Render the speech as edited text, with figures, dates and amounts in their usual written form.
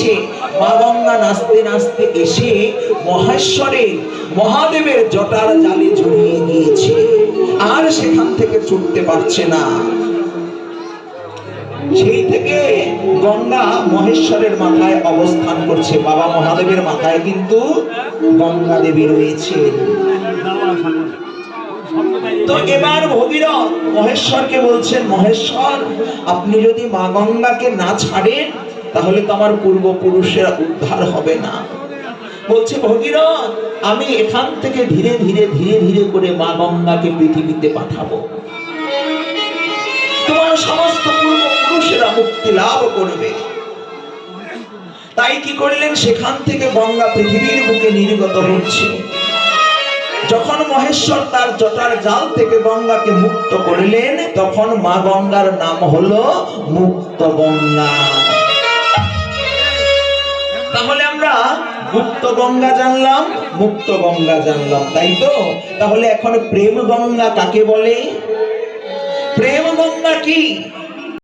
হয়েছে, মা গঙ্গা নাচতে নাচতে এসে মহেশ্বরের মহাদেবের জটার জালে জড়িয়ে গিয়েছে, আর সেখান থেকে ছুটতে পারছে না। সেই থেকে গঙ্গা মহেশ্বরের মাথায় অবস্থান করছে, বাবা মহাদেবের মাথায় কিন্তু গঙ্গা দেবী রয়েছে। তো এবার ভগীরথ মহেশ্বরকে বলছেন, মহেশ্বর আপনি যদি মা গঙ্গাকে না ছাড়েন তাহলে তো আমার পূর্বপুরুষেরা উদ্ধার হবে না। বলছে ভগীরথ আমি এখান থেকে ধীরে ধীরে ধীরে ধীরে করে মা গঙ্গাকে পৃথিবীতে পাঠাবো, তোমার সমস্ত পূর্বপুরুষেরা মুক্তি লাভ করবে। তাই কি করলেন, সেখান থেকে গঙ্গা পৃথিবীর বুকে নির্গত হচ্ছে। যখন মহেশ্বর তার জটার জাল থেকে গঙ্গাকে মুক্ত করলেন, তখন মা গঙ্গার নাম হলো মুক্ত গঙ্গা। তাহলে আমরা মুক্ত গঙ্গা জানলাম, মুক্ত গঙ্গা জানলাম, তাই তো? তাহলে এখন প্রেম গঙ্গা কাকে বলে? প্রেম গঙ্গা কি?